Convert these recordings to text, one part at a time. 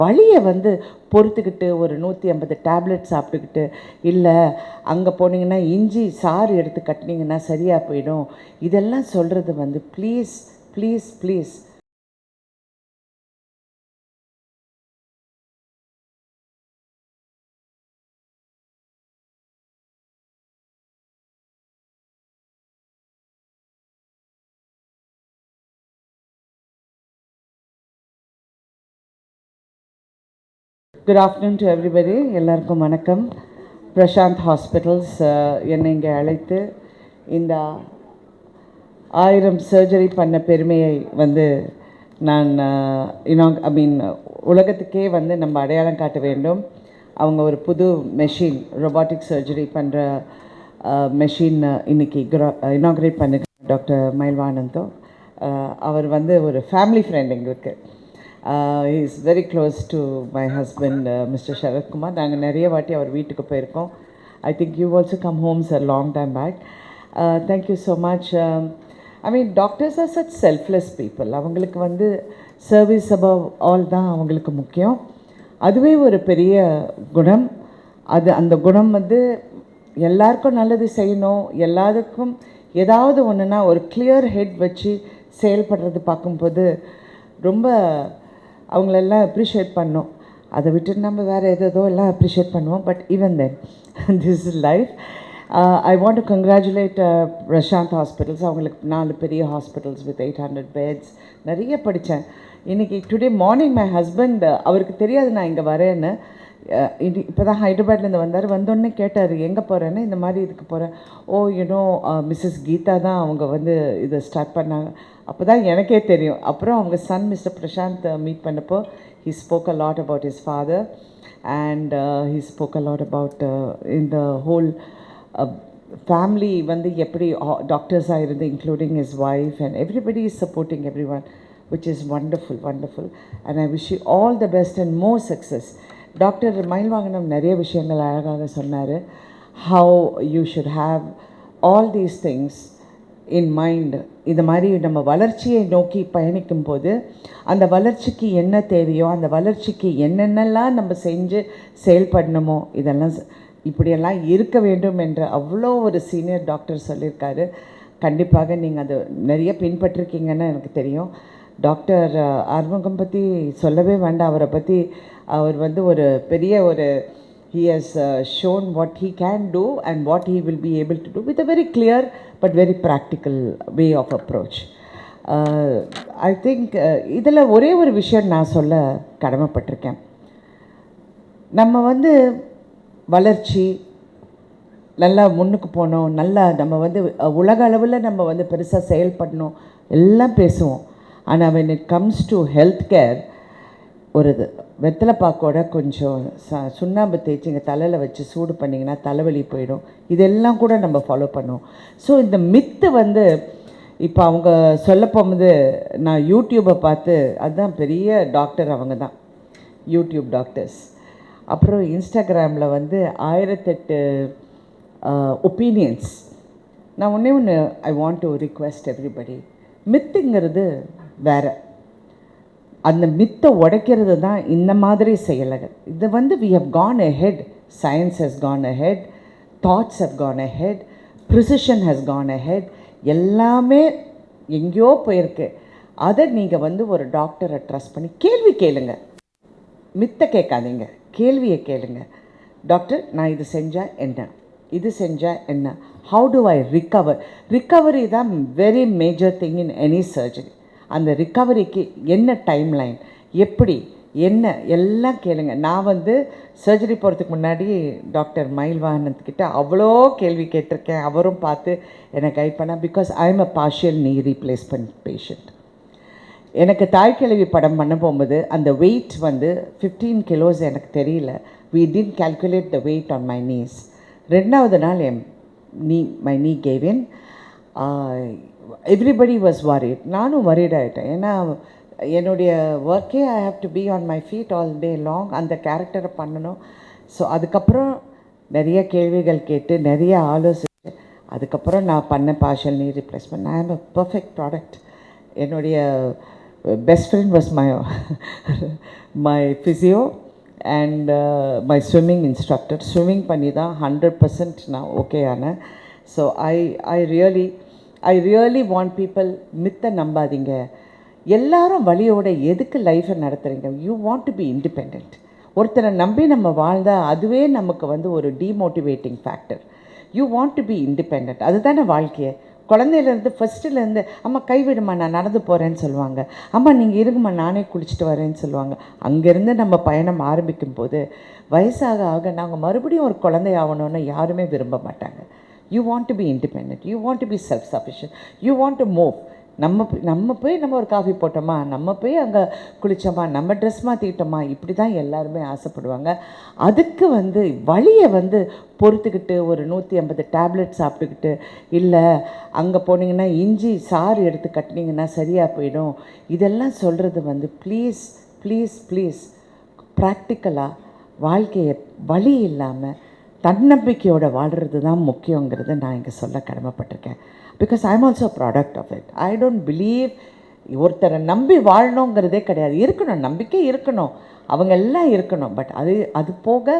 வலியை வந்து பொறுத்துக்கிட்டு ஒரு 150 டேப்லெட் சாப்பிட்டுக்கிட்டு, இல்லை அங்கே போனீங்கன்னா இஞ்சி சாறு எடுத்து கட்டினீங்கன்னா சரியாக போயிடும், இதெல்லாம் சொல்கிறது வந்து please please please. Good afternoon to everybody. எல்லாருக்கும் வணக்கம். பிரசாந்த் ஹாஸ்பிட்டல்ஸ் என்னை இங்கே அழைத்து இந்த 1000 சர்ஜரி பண்ண பெருமையை வந்து நான் உலகத்துக்கே வந்து நம்ம அடையாளம் காட்ட வேண்டும். அவங்க ஒரு புது மெஷின், ரொபாட்டிக் சர்ஜரி பண்ணுற மெஷின் இன்றைக்கி இனாக்ரேட் பண்ண டாக்டர் மயில்வானந்தோ. அவர் வந்து ஒரு ஃபேமிலி ஃப்ரெண்ட் எங்களுக்கு. He is very close to my husband, Mr. Sharad Kumar. நாங்கள் நிறைய வாட்டி அவர் வீட்டுக்கு போயிருக்கோம். I think you also come home a long time back. Thank you so much. Doctors are such selfless people. அவங்களுக்கு வந்து service above all தான் அவங்களுக்கு முக்கியம். அதுவே ஒரு பெரிய குணம். அந்த குணம் வந்து எல்லாருக்கும் நல்லது செய்யணும், எல்லாருக்கும் ஏதாவது ஒன்றுனா ஒரு கிளியர் ஹெட் வச்சு செயல்படுறது பார்க்கும்போது ரொம்ப அவங்களெல்லாம் அப்ரிஷியேட் பண்ணோம். அதை விட்டு நம்ம வேறு எதோ எல்லாம் அப்ரிஷியேட் பண்ணுவோம். But even then this is life. I want to congratulate Prashanth hospitals. அவங்களுக்கு 4 பெரிய ஹாஸ்பிட்டல்ஸ் வித் 800 பெட்ஸ். நிறைய படித்தேன். இன்றைக்கி டுடே மார்னிங் மை ஹஸ்பண்ட், அவருக்கு தெரியாது நான் இங்கே வரேன்னு, இப்போ தான் ஹைதராபாத்லேருந்து வந்தார். வந்தோடனே கேட்டார் எங்கே போகிறேன்னு. இந்த மாதிரி இதுக்கு போகிறேன். மிஸ்ஸஸ் கீதா தான் அவங்க வந்து இதை ஸ்டார்ட் பண்ணாங்க. அப்போ தான் எனக்கே தெரியும். அப்புறம் அவங்க சன் மிஸ்டர் பிரசாந்த் மீட் பண்ணப்போ he spoke a lot about his father and he spoke a lot about in the whole family வந்து எப்படி டாக்டர்ஸாக இருந்து including his wife and everybody is supporting everyone, which is wonderful, wonderful. And I wish you all the best and more success. Doctor Mayilvahanam நிறைய விஷயங்கள் அழகாக சொன்னார். how you should have all these things in mind. இது மாதிரி நம்ம வளர்ச்சியை நோக்கி பயணிக்கும் போது அந்த வளர்ச்சிக்கு என்ன தேவையோ, அந்த வளர்ச்சிக்கு என்னென்னலாம் நம்ம செஞ்சு செயல்படணுமோ, இதெல்லாம் இப்படியெல்லாம் இருக்க வேண்டும் என்ற அவ்வளோ ஒரு சீனியர் டாக்டர் சொல்லியிருக்காரு. கண்டிப்பாக நீங்கள் அதை நிறைய பின்பற்றிருக்கீங்கன்னு எனக்கு தெரியும். டாக்டர் ஆறுமுகம் பற்றி சொல்லவே வேண்டாம். அவரை பற்றி அவர் வந்து ஒரு பெரிய ஒரு he has shown what he can do and what he will be able to do with a very clear but very practical way of approach. I think இதில் ஒரே ஒரு விஷயம் நான் சொல்ல கடமைப்பட்டிருக்கேன். நம்ம வந்து வளர்ச்சி, நல்லா முன்னுக்கு போகணும், நல்லா நம்ம வந்து உலக அளவில் நம்ம வந்து பெருசாக செயல்படணும் எல்லாம் பேசுவோம். ஆனால் when it comes to health care, ஒரு வெத்தலைப்பாக்கோட கொஞ்சம் சுண்ணாம்பு தேய்ச்சி இங்கே தலையில் வச்சு சூடு பண்ணிங்கன்னா தலைவலி போயிடும். இதெல்லாம் கூட நம்ம ஃபாலோ பண்ணுவோம். ஸோ இந்த மித்து வந்து இப்போ அவங்க சொல்ல போகும்போது நான் யூடியூப்பை பார்த்து, அதுதான் பெரிய டாக்டர் அவங்க தான், யூடியூப் டாக்டர்ஸ். அப்புறம் இன்ஸ்டாகிராமில் வந்து 1008 ஒப்பீனியன்ஸ். நான் ஒன்று I want to request everybody, மித்துங்கிறது வேறு, அந்த மித்தை உடைக்கிறது தான் இந்த மாதிரி செயல்கள். இது வந்து we have gone ahead, science has gone ahead, thoughts have gone ahead, precision has gone ahead. எல்லாமே எங்கேயோ போயிருக்கு. அதை நீங்கள் வந்து ஒரு டாக்டரை ட்ரஸ்ட் பண்ணி கேள்வி கேளுங்க. மித்தை கேட்காதீங்க, கேள்வியை கேளுங்க. டாக்டர் நான் இது செஞ்சால் என்ன, இது செஞ்சால் என்ன, how do I recover? Recovery தான் very major thing in any surgery. அந்த ரிக்கவரிக்கு என்ன டைம்லைன், எப்படி என்ன எல்லாம் கேளுங்க. நான் வந்து சர்ஜரி போகிறதுக்கு முன்னாடி டாக்டர் மயில்வாகனத்துக்கிட்ட அவ்வளோ கேள்வி கேட்டிருக்கேன். அவரும் பார்த்து என்னை கைட் பண்ணால், because I am a partial knee replacement patient. எனக்கு தாய்க்கிழவி படம் பண்ண போகும்போது அந்த வெயிட் வந்து 15 கிலோஸ் எனக்கு தெரியல. we didn't calculate the weight on my knees. 2வது நாள் my knee gave in. Everybody was worried. நானும் worried ஆகிட்டேன். ஏன்னா என்னுடைய ஒர்க்கே I have to be on my feet all day long. அந்த கேரக்டரை பண்ணணும். ஸோ அதுக்கப்புறம் நிறைய கேள்விகள் கேட்டு நிறைய ஆலோசிச்சு அதுக்கப்புறம் நான் பண்ண பார்ஷியல் நீ replacement. I am a perfect product. என்னுடைய best friend was my my physio and my swimming instructor. Swimming பண்ணி தான் 100% நான் ஓகே ஆனேன். So I really want people மித்தை நம்பாதீங்க. எல்லாரும் வழியோட எதுக்கு லைஃப்பை நடத்துகிறீங்க? You want to be independent. ஒருத்தரை நம்பி நம்ம வாழ்ந்தால் அதுவே நமக்கு வந்து ஒரு demotivating factor. You want to be independent. அதுதானே வாழ்க்கையை. குழந்தையிலேருந்து ஃபஸ்ட்டுலேருந்து அம்மா கைவிடுமா நான் நடந்து போகிறேன்னு சொல்லுவாங்க, அம்மா நீங்கள் இருங்கம்மா நானே குளிச்சுட்டு வரேன்னு சொல்லுவாங்க. அங்கேருந்து நம்ம பயணம் ஆரம்பிக்கும் போது வயசாக ஆக நாங்கள் மறுபடியும் ஒரு குழந்தை ஆகணும்னு யாருமே விரும்ப மாட்டாங்க. You want to be independent, you want to B self sufficient, you want to move. நம்ம போய் நம்ம ஒரு காஃபி போட்டோமா, நம்ம போய் அங்கே குளித்தோமா, நம்ம ட்ரெஸ் மாற்றிக்கிட்டோமா, இப்படி தான் எல்லாருமே ஆசைப்படுவாங்க. அதுக்கு வந்து வழியை வந்து பொறுத்துக்கிட்டு ஒரு 150 டேப்லெட் சாப்பிட்டுக்கிட்டு, இல்லை அங்கே போனீங்கன்னா இஞ்சி சாறு எடுத்து கட்டினீங்கன்னா சரியாக போயிடும், இதெல்லாம் சொல்கிறது வந்து ப்ளீஸ் ப்ளீஸ் ப்ளீஸ் ப்ராக்டிக்கலாக வாழ்க்கையை வழி இல்லாமல் தன்னம்பிக்கையோடு வாழ்கிறது தான் முக்கியங்கிறத நான் இங்கே சொல்ல கடமைப்பட்டிருக்கேன். Because I am also product of it. I don't believe ஒருத்தரை நம்பி வாழணுங்கிறதே கிடையாது. இருக்கணும், நம்பிக்கை இருக்கணும், அவங்க எல்லாம் இருக்கணும். பட் அது போக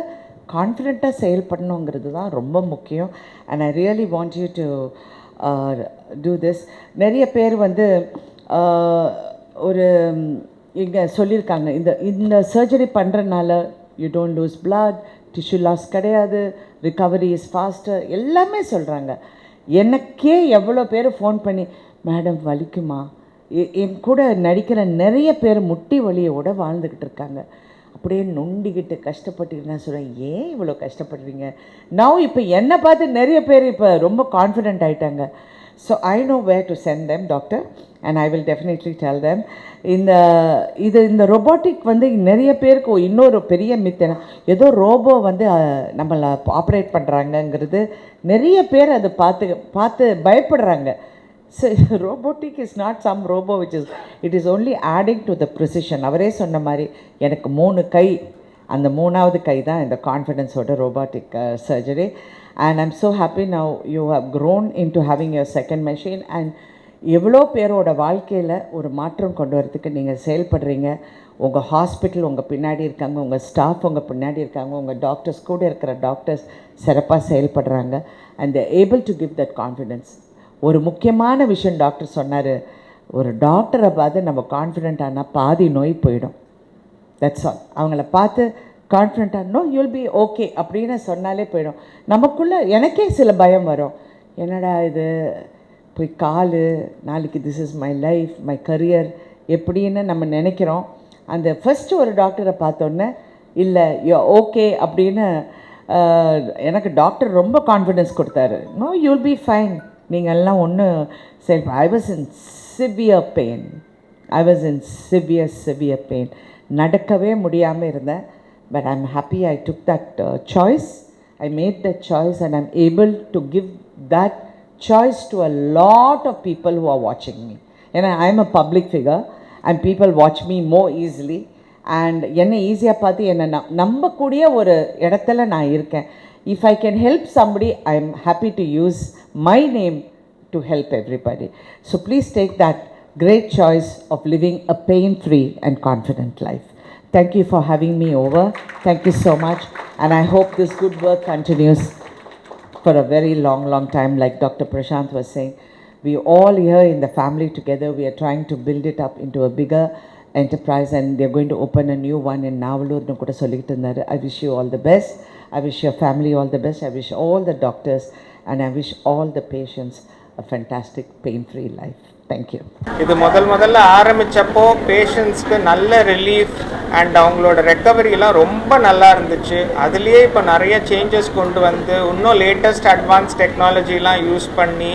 கான்ஃபிடெண்ட்டாக செயல்படணுங்கிறது தான் ரொம்ப முக்கியம். And I really want you to do this. நிறைய பேர் வந்து ஒரு இங்கே சொல்லியிருக்காங்க, இந்த சர்ஜரி பண்ணுறதுனால you don't lose blood, tissue loss கிடையாது, ரிகவரி இஸ் ஃபாஸ்டர், எல்லாமே சொல்கிறாங்க. எனக்கே எவ்வளோ பேர் ஃபோன் பண்ணி மேடம் வலிக்குமா, என் கூட நடிக்கிற நிறைய பேர் முட்டி வலியோடு வாழ்ந்துக்கிட்டு இருக்காங்க. அப்படியே நொண்டிக்கிட்டு கஷ்டப்பட்டுக்கிட்டு நான் சொல்கிறேன், ஏன் இவ்வளோ கஷ்டப்படுறீங்க? நான் இப்போ என்னை பார்த்து நிறைய பேர் இப்போ ரொம்ப கான்ஃபிடென்ட் ஆகிட்டாங்க. So I know where to send them doctor and I will definitely tell them. இந்த ரொபோட்டிக் வந்து நிறைய பேருக்கு இன்னொரு பெரிய மித்து, ஏதோ ரோபோ வந்து நம்மளை ஆப்ரேட் பண்ணுறாங்கங்கிறது நிறைய பேர் அதை பார்த்து பயப்படுறாங்க. So robotic is not some robo it is only adding to the precision. அவரே சொன்ன மாதிரி எனக்கு 3 கை, அந்த 3வது கை தான் இந்த கான்ஃபிடென்ஸோட robotic surgery. And I'm so happy now you have grown into having your second machine. And எவ்வளோ பேரோட வாழ்க்கையில் ஒரு மாற்றம் கொண்டு வரதுக்கு நீங்கள் செயல்படுறீங்க. உங்கள் ஹாஸ்பிட்டல் உங்கள் பின்னாடி இருக்காங்க, உங்கள் ஸ்டாஃப் உங்கள் பின்னாடி இருக்காங்க, உங்கள் டாக்டர்ஸ் கூட இருக்கிற டாக்டர்ஸ் சிறப்பாக செயல்படுறாங்க. And they able to give that confidence. ஒரு முக்கியமான விஷயம் டாக்டர் சொன்னார், ஒரு டாக்டரை பார்த்து நம்ம கான்ஃபிடென்ட் ஆனால் பாதி நோய் போயிடும். That's all. அவங்கள பார்த்து கான்ஃபிடென்ட்டாக நோ யூல் பி ஓகே அப்படின்னு சொன்னாலே போயிடும். நமக்குள்ளே எனக்கே சில பயம் வரும், என்னடா இது போய் நாளைக்கு this is my life my career எப்படின்னு நம்ம நினைக்கிறோம். அந்த ஃபஸ்ட்டு ஒரு டாக்டரை பார்த்தோன்னே இல்லை யூ ஓகே அப்படின்னு எனக்கு டாக்டர் ரொம்ப கான்ஃபிடென்ஸ் கொடுத்தாரு. நோ யூல் பி ஃபைன், நீங்கள் எல்லாம் ஒன்றும் சரி. I was in severe pain, நடக்கவே முடியாமல் இருந்தேன். But I am happy I took that choice. I made that choice and I'm able to give that choice to a lot of people who are watching me. And I'm a public figure and people watch me more easily. And என்னை ஈஸியாக பார்த்து என்னை நம்பக்கூடிய ஒரு இடத்துல நான் இருக்கேன். If I can help somebody, I'm happy to use my name to help everybody. So please take that great choice of living a pain-free and confident life. Thank you for having me over. Thank you so much. And I hope this good work continues for a very long time. Like Dr. Prashant was saying, we all here in the family together, we are trying to build it up into a bigger enterprise, and they're going to open a new one in Navalur. I wish you all the best. I wish your family all the best. I wish all the doctors and I wish all the patients a fantastic pain-free life. Thank you. இது முதல்ல ஆரம்பித்தப்போ பேஷண்ட்ஸ்க்கு நல்ல relief and அவங்களோட ரெக்கவரிலாம் ரொம்ப நல்லா இருந்துச்சு. அதுலேயே இப்போ நிறைய சேஞ்சஸ் கொண்டு வந்து இன்னும் லேட்டஸ்ட் அட்வான்ஸ் டெக்னாலஜிலாம் யூஸ் பண்ணி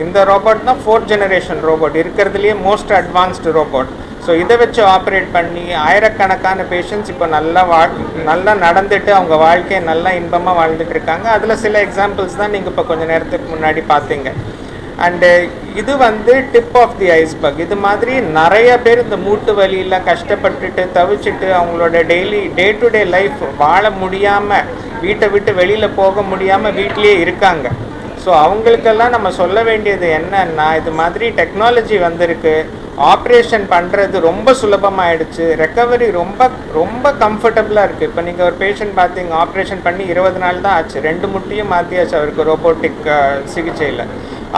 இந்த ரோபோட் தான் 4th ஜெனரேஷன் ரோபோட், இருக்கிறதுலையே மோஸ்ட் அட்வான்ஸ்டு ரோபோட். ஸோ இதை வச்சு ஆப்ரேட் பண்ணி ஆயிரக்கணக்கான பேஷண்ட்ஸ் இப்போ நல்லா நடந்துட்டு அவங்க வாழ்க்கையை நல்லா இன்பமாக வாழ்ந்துட்டு இருக்காங்க. அதில் சில எக்ஸாம்பிள்ஸ் தான் நீங்கள் இப்போ கொஞ்சம் நேரத்துக்கு முன்னாடி பார்த்தீங்க. அண்டு இது வந்து டிப் ஆஃப் தி ஐஸ்பர்க். இது மாதிரி நிறைய பேர் இந்த மூட்டு வலியில் கஷ்டப்பட்டுட்டு தவிச்சிட்டு அவங்களோட டே டு டே லைஃப் வாழ முடியாமல், வீட்டை விட்டு வெளியில் போக முடியாமல் வீட்டிலே இருக்காங்க. ஸோ அவங்களுக்கெல்லாம் நம்ம சொல்ல வேண்டியது என்னன்னா, இது மாதிரி டெக்னாலஜி வந்திருக்கு, ஆப்ரேஷன் பண்ணுறது ரொம்ப சுலபமாயிடுச்சு. ரெக்கவரி ரொம்ப ரொம்ப கம்ஃபர்டபுளாக இருக்குது. இப்போ நீங்கள் ஒரு பேஷண்ட் பார்த்தீங்க, ஆப்ரேஷன் பண்ணி 20 நாள் தான் ஆச்சு, 2 முட்டியும் மாற்றியாச்சு அவருக்கு ரோபோட்டிக் சிகிச்சையில்.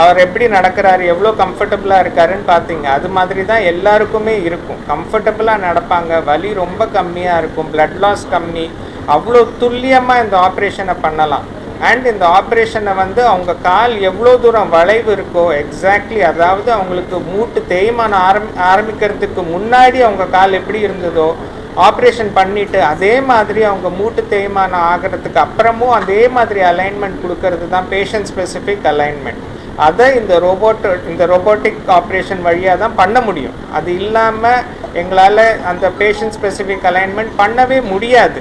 அவர் எப்படி நடக்கிறாரு, எவ்வளோ கம்ஃபர்டபுளாக இருக்காருன்னு பார்த்தீங்க. அது மாதிரி தான் எல்லாருக்குமே இருக்கும். கம்ஃபர்டபுளாக நடப்பாங்க, வலி ரொம்ப கம்மியாக இருக்கும், பிளட் லாஸ் கம்மி, அவ்வளோ துல்லியமாக இந்த ஆப்ரேஷனை பண்ணலாம். அண்ட் இந்த ஆப்ரேஷனை வந்து அவங்க கால் எவ்வளோ தூரம் வளைவு இருக்கோ எக்ஸாக்ட்லி, அதாவது அவங்களுக்கு மூட்டு தேய்மானம் ஆரம்பிக்கிறதுக்கு முன்னாடி அவங்க கால் எப்படி இருந்ததோ ஆப்ரேஷன் பண்ணிவிட்டு அதே மாதிரி அவங்க மூட்டு தேய்மானம் ஆகிறதுக்கு அப்புறமும் அதே மாதிரி அலைன்மெண்ட் கொடுக்கறது தான் பேஷண்ட் ஸ்பெசிஃபிக் அலைன்மெண்ட். அதை இந்த ரோபோட்டிக் ஆப்ரேஷன் வழியாக தான் பண்ண முடியும். அது இல்லாமல் எங்களால் அந்த பேஷண்ட் ஸ்பெசிஃபிக் அலைன்மெண்ட் பண்ணவே முடியாது.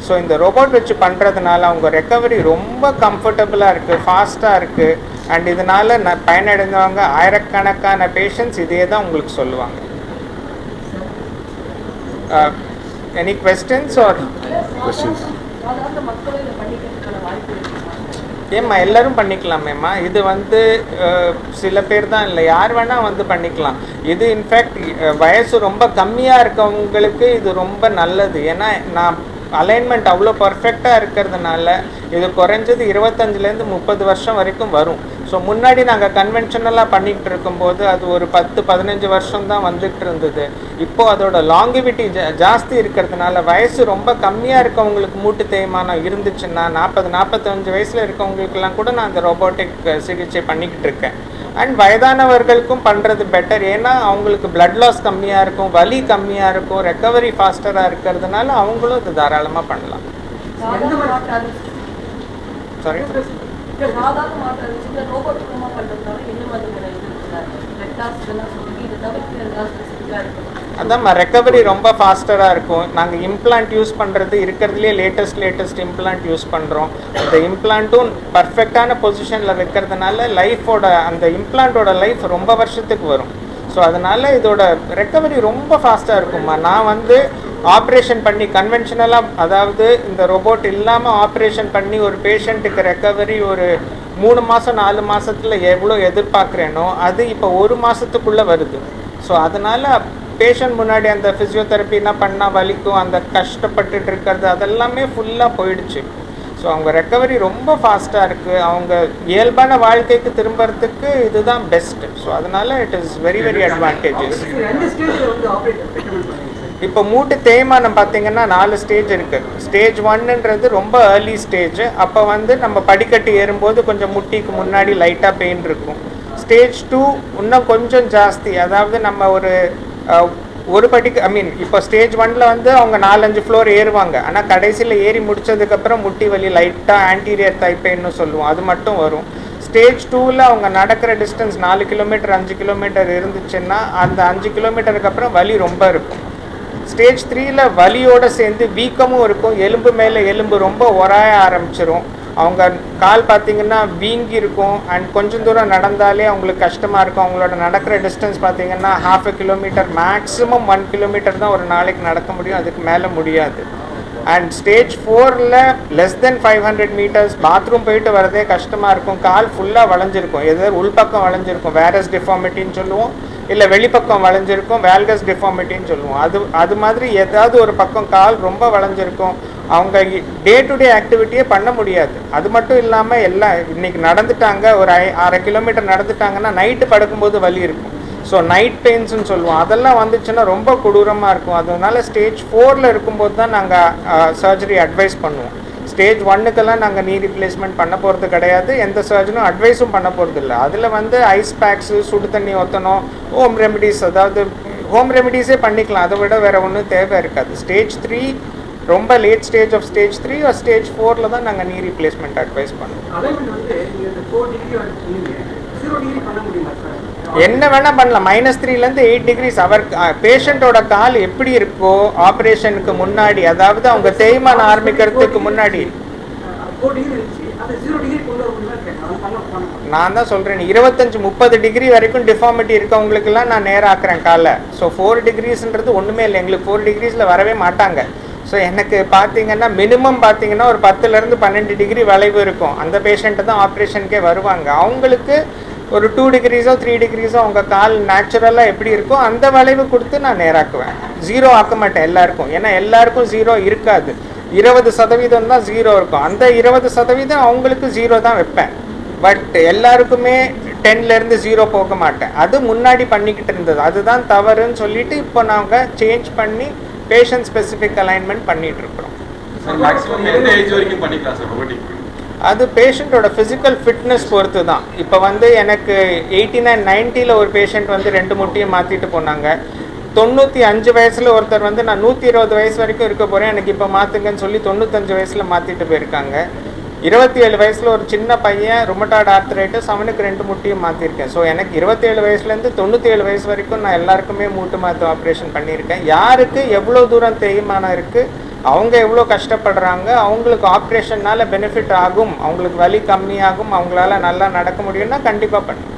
ஸோ இந்த ரோபோட் வச்சு பண்ணுறதுனால அவங்க ரெக்கவரி ரொம்ப கம்ஃபர்டபுளாக இருக்குது, ஃபாஸ்ட்டாக இருக்குது. அண்ட் இதனால் பயனடைந்தவங்க ஆயிரக்கணக்கான பேஷண்ட்ஸ் இதே தான் உங்களுக்கு சொல்லுவாங்க. Any questions or questions? ஏம்மா எல்லோரும் பண்ணிக்கலாமேம்மா. இது வந்து சில பேர் தான் இல்லை, யார் வேணால் வந்து பண்ணிக்கலாம். இது இன்ஃபேக்ட் வயசு ரொம்ப கம்மியாக இருக்கவங்களுக்கு இது ரொம்ப நல்லது. ஏன்னா நான் அலைன்மெண்ட் அவ்வளோ பர்ஃபெக்டாக இருக்கிறதுனால இது குறைஞ்சது 25லேருந்து 30 வருஷம் வரைக்கும் வரும். ஸோ முன்னாடி நாங்கள் கன்வென்ஷனலாக பண்ணிக்கிட்டு இருக்கும்போது அது ஒரு 10-15 வருஷம் தான் வந்துட்டு இருந்தது. இப்போது அதோட லாங்கிவிட்டி ஜாஸ்தி இருக்கிறதுனால வயசு ரொம்ப கம்மியாக இருக்கவங்களுக்கு மூட்டு தேய்மானம் இருந்துச்சுன்னா 40-45 வயசில் இருக்கவங்களுக்கெல்லாம் கூட நான் அந்த ரோபோட்டிக் சிகிச்சை பண்ணிக்கிட்டு இருக்கேன். அண்ட் வயதானவர்களுக்கும் பண்ணுறது பெட்டர். ஏன்னா அவங்களுக்கு பிளட் லாஸ் கம்மியாக இருக்கும், வலி கம்மியாக இருக்கும், ரெக்கவரி ஃபாஸ்டராக இருக்கிறதுனால அவங்களும் இது தாராளமாக பண்ணலாம். சாரி, அதான் ரெக்கவரி ரொம்ப ஃபாஸ்டராக இருக்கும். நாங்கள் இம்ப்ளான்ட் யூஸ் பண்ணுறது இருக்கிறதுலே லேட்டஸ்ட் இம்ப்ளான்ட் யூஸ் பண்ணுறோம். அந்த இம்ப்ளான்ட்டும் பர்ஃபெக்டான பொசிஷனில் வைக்கிறதுனால அந்த இம்ப்ளான்ட்டோட லைஃப் ரொம்ப வருஷத்துக்கு வரும். ஸோ அதனால் இதோட ரெக்கவரி ரொம்ப ஃபாஸ்ட்டாக இருக்கும்மா. நான் வந்து ஆப்ரேஷன் பண்ணி கன்வென்ஷனலாக, அதாவது இந்த ரோபோட் இல்லாமல் ஆப்ரேஷன் பண்ணி ஒரு பேஷண்ட்டுக்கு ரெக்கவரி ஒரு 3 மாதம் 4 மாதத்தில் எவ்வளோ எதிர்பார்க்குறேனோ அது இப்போ 1 மாதத்துக்குள்ளே வருது. ஸோ அதனால் பேஷண்ட் முன்னாடி அந்த ஃபிசியோதெரப்பிலாம் பண்ணால் வலிக்கும், அந்த கஷ்டப்பட்டுட்டு இருக்கிறது அதெல்லாமே ஃபுல்லாக போயிடுச்சு. ஸோ அவங்க ரெக்கவரி ரொம்ப ஃபாஸ்ட்டாக இருக்குது. அவங்க இயல்பான வாழ்க்கைக்கு திரும்புறதுக்கு இதுதான் பெஸ்ட்டு. ஸோ அதனால் it is very very advantages. இப்போ மூட்டு தேய்மானம் பார்த்தீங்கன்னா 4 ஸ்டேஜ் இருக்குது. ஸ்டேஜ் 1ன்றது ரொம்ப ஏர்லி ஸ்டேஜ். அப்போ வந்து நம்ம படிக்கட்டு ஏறும்போது கொஞ்சம் முட்டிக்கு முன்னாடி லைட்டாக பெயின் இருக்கும். ஸ்டேஜ் 2 இன்னும் கொஞ்சம் ஜாஸ்தி, அதாவது நம்ம ஒரு படிக்கு இப்போ ஸ்டேஜ் 1ல் வந்து அவங்க 4-5 ஃப்ளோர் ஏறுவாங்க. ஆனால் கடைசியில் ஏறி முடித்ததுக்கப்புறம் முட்டி வலி லைட்டாக ஆன்டீரியர் தை பெயின்னு சொல்லுவோம், அது மட்டும் வரும். ஸ்டேஜ் 2ல் அவங்க நடக்கிற டிஸ்டன்ஸ் 4 கிலோமீட்டர் 5 கிலோமீட்டர் இருந்துச்சுன்னா அந்த 5 கிலோமீட்டருக்கு அப்புறம் வலி ரொம்ப இருக்கும். ஸ்டேஜ் 3ல் வலியோடு சேர்ந்து வீக்கமும் இருக்கும், எலும்பு மேலே எலும்பு ரொம்ப உராய ஆரம்பிச்சிரும். அவங்க கால் பார்த்திங்கன்னா வீங்கி இருக்கும். அண்ட் கொஞ்சம் தூரம் நடந்தாலே அவங்களுக்கு கஷ்டமாக இருக்கும். அவங்களோட நடக்கிற டிஸ்டன்ஸ் பார்த்திங்கன்னா 1/2 கிலோமீட்டர், மேக்ஸிமம் 1 கிலோமீட்டர் தான் ஒரு நாளைக்கு நடக்க முடியும், அதுக்கு மேலே முடியாது. அண்ட் ஸ்டேஜ் 4ல் லெஸ் தென் 500 மீட்டர்ஸ் பாத்ரூம் போயிட்டு வரதே கஷ்டமாக இருக்கும். கால் ஃபுல்லாக வளைஞ்சிருக்கும், எதாவது உள்பக்கம் வளைஞ்சிருக்கும், வேரஸ் டிஃபார்மிட்டின்னு சொல்லுவோம், இல்லை வெளிப்பக்கம் வளைஞ்சிருக்கும், வேல்கஸ் டிஃபார்மிட்டின்னு சொல்லுவோம். அது மாதிரி ஏதாவது ஒரு பக்கம் கால் ரொம்ப வளைஞ்சிருக்கும். அவங்க டே டு டே ஆக்டிவிட்டியே பண்ண முடியாது. அது மட்டும் இல்லாமல் இன்றைக்கி நடந்துட்டாங்க, ஒரு 1/2 கிலோமீட்டர் நடந்துட்டாங்கன்னா நைட்டு படுக்கும்போது வலி இருக்கும். ஸோ நைட் பெயின்ஸ்ன்னு சொல்லுவோம், அதெல்லாம் வந்துச்சுன்னா ரொம்ப கொடூரமாக இருக்கும். அதனால ஸ்டேஜ் 4ல் இருக்கும்போது தான் நாங்கள் சர்ஜரி அட்வைஸ் பண்ணுவோம். ஸ்டேஜ் 1க்கெல்லாம் நாங்கள் நீ ரீப்ளேஸ்மெண்ட் பண்ண போகிறது கிடையாது, எந்த சர்ஜனும் அட்வைஸும் பண்ண போகிறது இல்லை. அதில் வந்து ஐஸ் பேக்ஸு, சுடு தண்ணி ஊற்றணும், ஹோம் ரெமிடிஸ், அதாவது ஹோம் ரெமிடிஸே பண்ணிக்கலாம், அதை விட வேறு ஒன்றும் தேவை இருக்காது. ஸ்டேஜ் 3 ரொம்ப late stage of stage 3 or stage 4ல் தான் நாங்கள் நீ ரீப்ளேஸ்மெண்ட் அட்வைஸ் பண்ணுவோம். என்ன வேணால் பண்ணலாம், -3லேருந்து 8 டிகிரிஸ். அவர் பேஷண்ட்டோட கால் எப்படி இருக்கோ ஆப்ரேஷனுக்கு முன்னாடி, அதாவது அவங்க தேய்மானம் ஆரம்பிக்கிறதுக்கு முன்னாடி, நான் தான் சொல்கிறேன் 25-30 டிகிரி வரைக்கும் டிஃபார்மிட்டி இருக்கவங்களுக்கெல்லாம் நான் நேராக ஆக்குறேன் காலை. ஸோ 4 டிகிரிஸ்ன்றது ஒன்றுமே இல்லை, எங்களுக்கு 4 டிகிரிஸில் வரவே மாட்டாங்க. ஸோ எனக்கு பார்த்தீங்கன்னா மினிமம் பார்த்தீங்கன்னா ஒரு 10லேருந்து 12 டிகிரி வளைவு இருக்கும். அந்த பேஷண்ட்டு தான் ஆப்ரேஷனுக்கே வருவாங்க. அவங்களுக்கு ஒரு 2 டிகிரிஸோ 3 டிகிரிஸோ உங்கள் கால் நேச்சுரலாக எப்படி இருக்கோ அந்த வளைவு கொடுத்து நான் நேராக்குவேன். 0 ஆக்க மாட்டேன் எல்லாருக்கும், ஏன்னா எல்லாருக்கும் 0 இருக்காது. 20% தான் 0 இருக்கும். அந்த 20% அவங்களுக்கு 0 தான் வைப்பேன். பட் எல்லாருக்குமே 10லேருந்து 0 போக மாட்டேன். அது முன்னாடி பண்ணிக்கிட்டு இருந்தது, அதுதான் தவறுன்னு சொல்லிட்டு இப்போ நாங்கள் சேஞ்ச் பண்ணி பேஷண்ட் ஸ்பெசிஃபிக் அலைன்மெண்ட் பண்ணிட்டு இருக்கிறோம். அது பேஷண்ட்டோட ஃபிசிக்கல் ஃபிட்னஸ் பொறுத்து தான். இப்போ வந்து எனக்கு 89, 90ல் ஒரு பேஷண்ட் வந்து 2 முட்டியை மாற்றிட்டு போனாங்க. 95 வயசில் ஒருத்தர் வந்து நான் 120 வயசு வரைக்கும் இருக்க போகிறேன், எனக்கு இப்போ மாற்றுங்கன்னு சொல்லி 95 வயசில் மாற்றிட்டு போயிருக்காங்க. 27 வயசில் ஒரு சின்ன பையன் ருமட்டாய்டு ஆர்த்ரைட்டிஸ், அவனுக்கு 2 முட்டியும் மாற்றிருக்கேன். ஸோ எனக்கு 27 வயசுலேருந்து 97 வயசு வரைக்கும் நான் எல்லாருக்குமே மூட்டு மாற்று ஆப்ரேஷன் பண்ணியிருக்கேன். யாருக்கு எவ்வளோ தூரம் தேய்மானம் இருக்குது, அவங்க எவ்வளோ கஷ்டப்படுறாங்க, அவங்களுக்கு ஆப்ரேஷன்னால பெனிஃபிட் ஆகும், அவங்களுக்கு வலி கம்மியாகும், அவங்களால நல்லா நடக்க முடியும்னா கண்டிப்பாக பண்ணும்.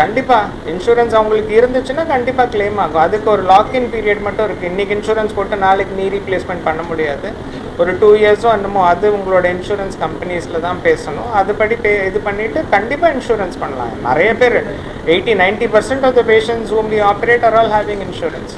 கண்டிப்பாக இன்சூரன்ஸ் அவங்களுக்கு இருந்துச்சுன்னா கண்டிப்பாக கிளைம் ஆகும். அதுக்கு ஒரு லாக்இன் பீரியட் மட்டும் இருக்குது. இன்றைக்கி இன்சூரன்ஸ் போட்டு நாளைக்கு நீ ரீப்ளேஸ்மெண்ட் பண்ண முடியாது. ஒரு 2 இயர்ஸோ என்னமோ அது உங்களோட இன்சூரன்ஸ் கம்பெனிஸில் தான் பேசணும். அதுபடி இது பண்ணிவிட்டு கண்டிப்பாக இன்சூரன்ஸ் பண்ணலாம். நிறைய பேர் 80-90% of the patients whom we operate are all having insurance.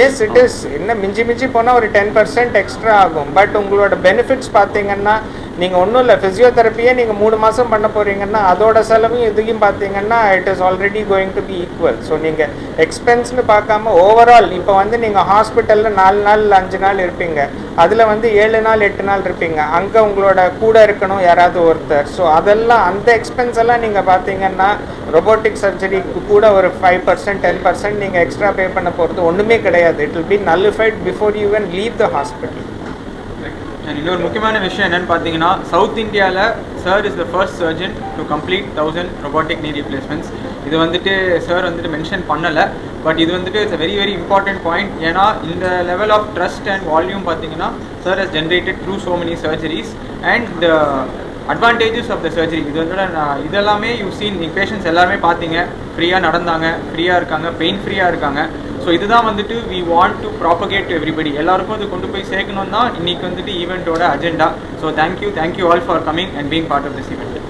Yes it is. இன்னும் மிஞ்சி போனால் ஒரு 10% எக்ஸ்ட்ரா ஆகும். பட் உங்களோட பெனிஃபிட்ஸ் பார்த்தீங்கன்னா நீங்கள் ஒன்றும் இல்லை, ஃபிசியோதெரப்பியே நீங்கள் 3 மாதம் பண்ண போகிறீங்கன்னா அதோட செலவும் இதையும் பார்த்தீங்கன்னா it is already going to be equal. So நீங்கள் எக்ஸ்பென்ஸ்னு பார்க்காம ஓவரால் இப்போ வந்து நீங்கள் ஹாஸ்பிட்டலில் 4 நாள் 5 நாள் இருப்பீங்க, அதில் வந்து 7 நாள் 8 நாள் இருப்பீங்க, அங்கே உங்களோட கூட இருக்கணும் யாராவது ஒருத்தர். ஸோ அதெல்லாம் அந்த எக்ஸ்பென்ஸ் எல்லாம் நீங்கள் பார்த்தீங்கன்னா ரொபோட்டிக் சர்ஜரிக்கு கூட ஒரு 5% 10% நீங்கள் எக்ஸ்ட்ரா பே பண்ண போகிறது ஒன்றுமே கிடையாது. It will be nullified before you can leave the hospital. இன்னொரு முக்கியமான விஷயம் என்னென்னு பார்த்தீங்கன்னா, சவுத் இந்தியாவில் sir is the first surgeon to complete 1000 robotic knee replacements. இது வந்துட்டு சார் வந்துட்டு மென்ஷன் பண்ணலை, பட் இது வந்துட்டு it's very very important point. ஏன்னா இந்த level of trust and volume பார்த்தீங்கன்னா sir has generated through so many surgeries and advantages of the surgery. இது வந்து இதெல்லாமே யூ சீன், நீங்கள் பேஷண்ட்ஸ் எல்லாருமே பார்த்தீங்க, ஃப்ரீயாக நடந்தாங்க, ஃப்ரீயாக இருக்காங்க, பெயின் ஃப்ரீயாக இருக்காங்க. ஸோ இதுதான் வந்துட்டு we want to propagate to everybody, எல்லாருக்கும் அது கொண்டு போய் சேர்க்கணும் தான் இன்றைக்கி வந்துட்டு ஈவெண்ட்டோட agenda. So thank you all for coming and being part of this event.